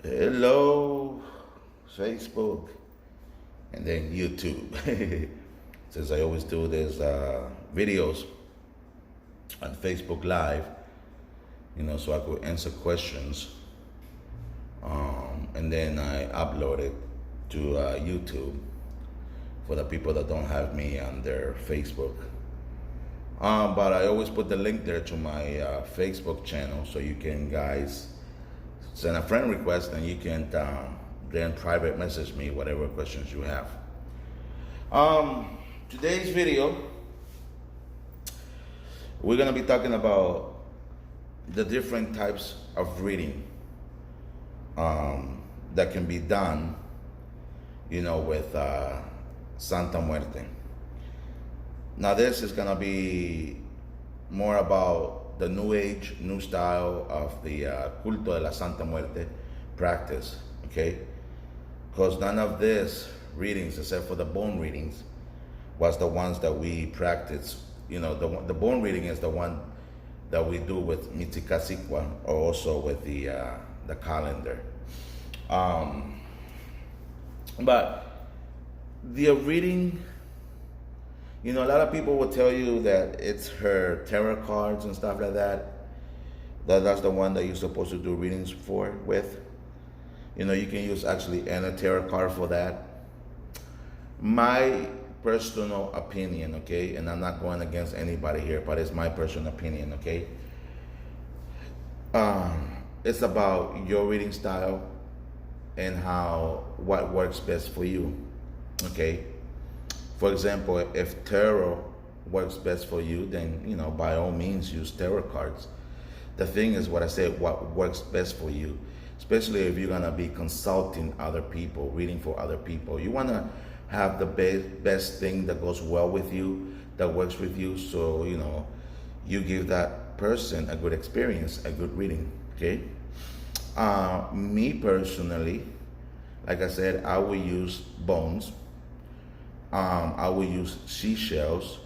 Hello, Facebook, and then YouTube. Since I always do these videos on Facebook Live, so I could answer questions, and then I upload it to YouTube for the people that don't have me on their Facebook. But I always put the link there to my Facebook channel, so you can guys send a friend request, and you can then private message me whatever questions you have. Today's video, we're gonna be talking about the different types of reading that can be done, with Santa Muerte. Now this is gonna be more about the new age, new style of the culto de la Santa Muerte practice, okay? Because none of this readings, except for the bone readings, was the ones that we practice. The bone reading is the one that we do with Mitzikasikwa, or also with the calendar. But the reading, a lot of people will tell you that it's her tarot cards and stuff like that. That's the one that you're supposed to do readings with. You can use actually any tarot card for that. My personal opinion, okay, and I'm not going against anybody here, but it's my personal opinion, okay. It's about your reading style and what works best for you, okay. For example, if tarot works best for you, then, by all means, use tarot cards. The thing is, what I said, what works best for you, especially if you're going to be consulting other people, reading for other people. You want to have the best thing that goes well with you, that works with you, so, you give that person a good experience, a good reading, okay? Me personally, like I said, I will use bones. I will use seashells.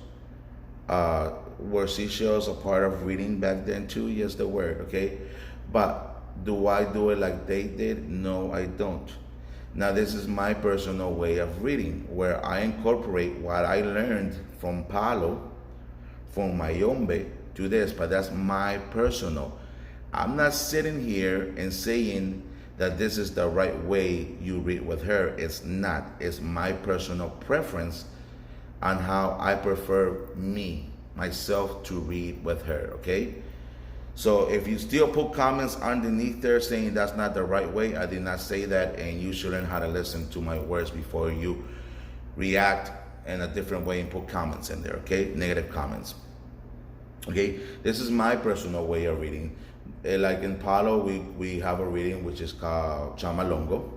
Were seashells a part of reading back then too? Yes, they were, okay? But do I do it like they did? No, I don't. Now, this is my personal way of reading, where I incorporate what I learned from Palo, from Mayombe, to this, but that's my personal. I'm not sitting here and saying that this is the right way you read with her. It's not. It's my personal preference on how I prefer myself to read with her, okay? So if you still put comments underneath there saying that's not the right way, I did not say that, and you should learn how to listen to my words before you react in a different way and put comments in there, okay? Negative comments. Okay, this is my personal way of reading. Like in Palo, we have a reading which is called Chamalongo,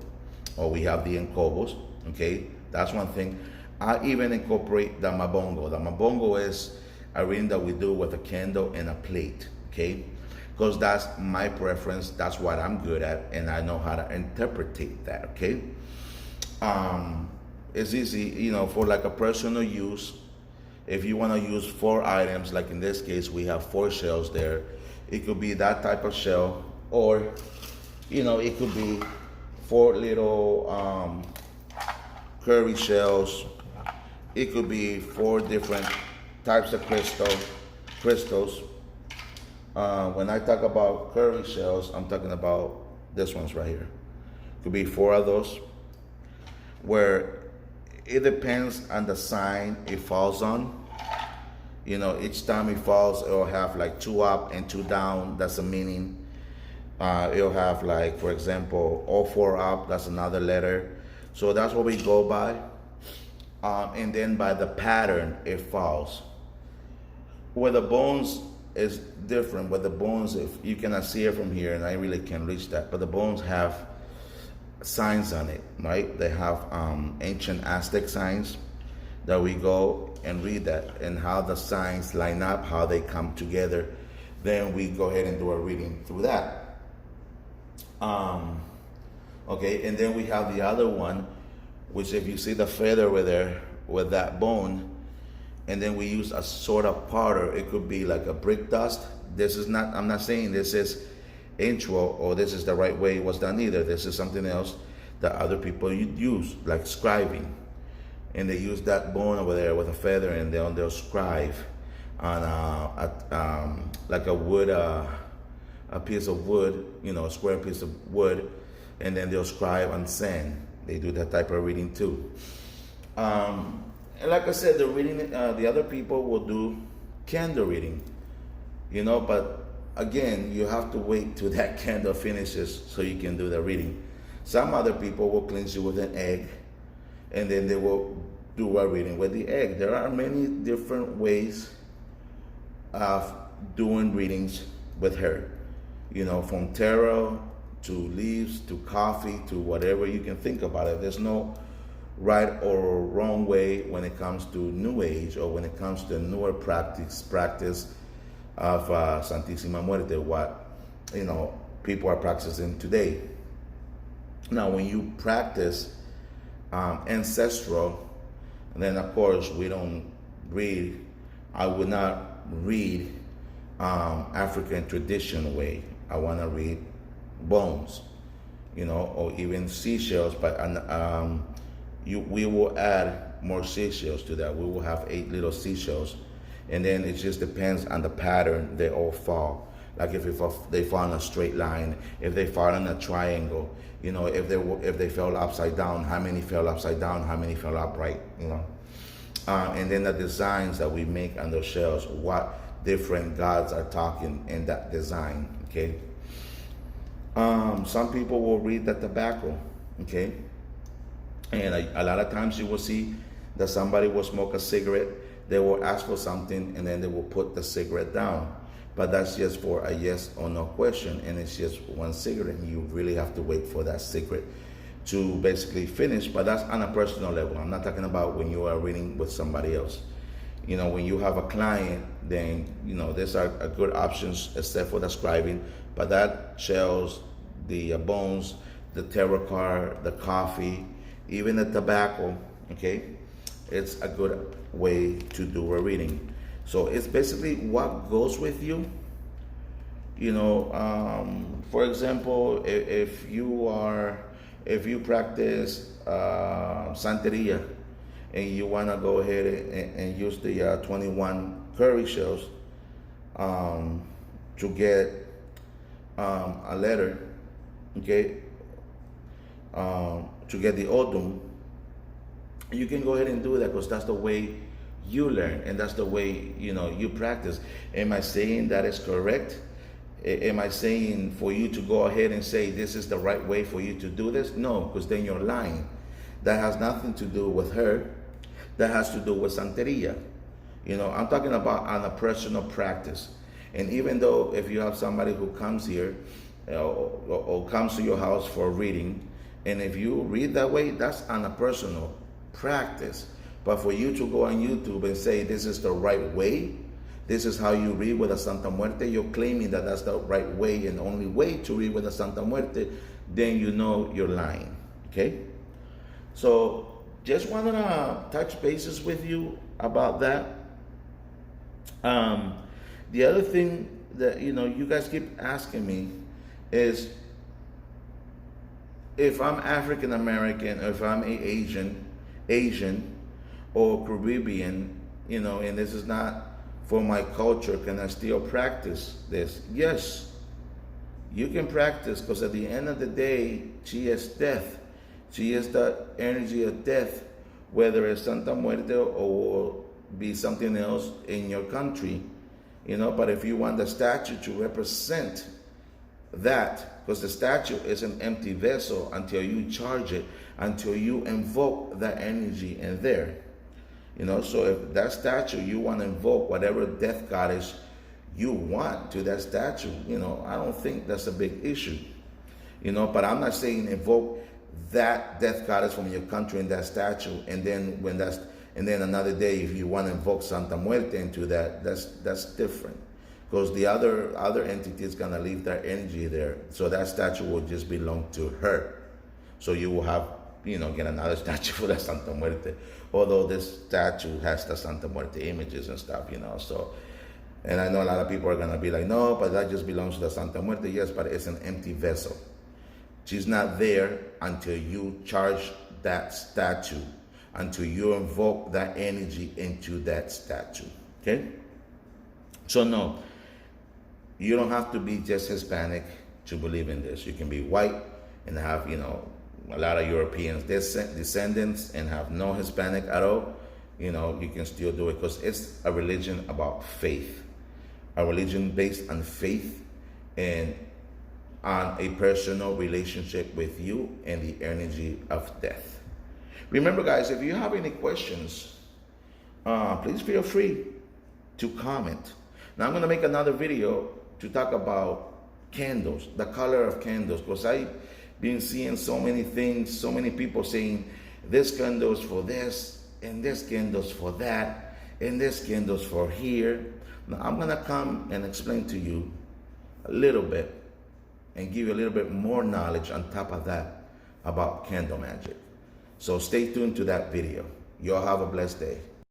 or we have the Encobos, okay? That's one thing. I even incorporate the Mabongo. The Mabongo is a reading that we do with a candle and a plate, okay? Because that's my preference, that's what I'm good at, and I know how to interpret that, okay? It's easy, for like a personal use. If you want to use 4 items, like in this case, we have 4 shells there. It could be that type of shell, or, it could be 4 little curry shells. It could be 4 different types of crystals. When I talk about curry shells, I'm talking about this ones right here. Could be 4 of those, where it depends on the sign it falls on. Each time it falls, it'll have like 2 up and 2 down. That's a meaning. It'll have, like, for example, all 4 up. That's another letter. So that's what we go by. And then by the pattern it falls. Where the bones is different. With the bones, if you cannot see it from here, and I really can't reach that, but the bones have signs on it, right? They have ancient Aztec signs that we go and read that, and how the signs line up, how they come together. Then we go ahead and do a reading through that. Okay, and then we have the other one, which if you see the feather with there, with that bone, and then we use a sort of powder. It could be like a brick dust. This is not, I'm not saying this is intro or this is the right way was done either. This is something else that other people use, like scribing. And they use that bone over there with a feather, and they'll scribe on like a wood, a piece of wood, a square piece of wood, and then they'll scribe on sand. They do that type of reading too. And like I said, the reading, the other people will do candle reading, but again, you have to wait till that candle finishes so you can do the reading. Some other people will cleanse you with an egg, and then they will do a reading with the egg. There are many different ways of doing readings with her, from tarot to leaves to coffee to whatever you can think about it. There's no right or wrong way when it comes to New Age or when it comes to newer practice of Santissima Muerte, what people are practicing today. Now, when you practice ancestral, then of course we don't read. I would not read African traditional way. I want to read bones, or even seashells. But we will add more seashells to that. We will have 8 little seashells, and then it just depends on the pattern they all fall. Like if they fall in a straight line, if they fall in a triangle, if they fell upside down, how many fell upside down, how many fell upright, and then the designs that we make on those shells, what different gods are talking in that design, okay? Some people will read the tobacco, okay? And a lot of times you will see that somebody will smoke a cigarette, they will ask for something, and then they will put the cigarette down. But that's just for a yes or no question, and it's just one cigarette, and you really have to wait for that cigarette to basically finish. But that's on a personal level. I'm not talking about when you are reading with somebody else. When you have a client, then these are good options except for the scribing. But that shells, the bones, the tarot card, the coffee, even the tobacco, okay? It's a good way to do a reading. So it's basically what goes with you. For example, if you practice Santeria and you want to go ahead and use the 21 curry shells to get a letter, okay, to get the odum, you can go ahead and do that because that's the way you learn, and that's the way you practice. Am I saying that is correct? Am I saying for you to go ahead and say this is the right way for you to do this? No, because then you're lying. That has nothing to do with her. That has to do with Santeria. I'm talking about on a personal practice. And even though if you have somebody who comes here or comes to your house for a reading, and if you read that way, that's on a personal practice. But for you to go on YouTube and say this is the right way, this is how you read with a Santa Muerte, you're claiming that that's the right way and the only way to read with a Santa Muerte, then you're lying, okay? So just wanted to touch bases with you about that. The other thing that, you guys keep asking me is if I'm African American, or if I'm Asian, or Caribbean, and this is not for my culture, can I still practice this? Yes, you can practice, because at the end of the day, she is death. She is the energy of death, whether it's Santa Muerte or be something else in your country, but if you want the statue to represent that, because the statue is an empty vessel until you charge it, until you invoke that energy in there. So if that statue, you want to invoke whatever death goddess you want to that statue, I don't think that's a big issue. But I'm not saying invoke that death goddess from your country in that statue, and then then another day if you want to invoke Santa Muerte into that, that's different. Because the other entity is gonna leave that energy there. So that statue will just belong to her. So you will have, get another statue for the Santa Muerte. Although this statue has the Santa Muerte images and stuff, So And I know a lot of people are going to be like, no, but that just belongs to the Santa Muerte. Yes, but it's an empty vessel. She's not there until you charge that statue, until you invoke that energy into that statue. Okay? So no, you don't have to be just Hispanic to believe in this. You can be white and have, a lot of Europeans descendants and have no Hispanic at all. You can still do it because it's a religion about faith. A religion based on faith and on a personal relationship with you and the energy of death. Remember, guys, if you have any questions, please feel free to comment. Now I'm going to make another video to talk about candles, the color of candles, because I've been seeing so many things, so many people saying this candle's for this, and this candle's for that, and this candle's for here. Now I'm going to come and explain to you a little bit and give you a little bit more knowledge on top of that about candle magic. So stay tuned to that video. Y'all have a blessed day.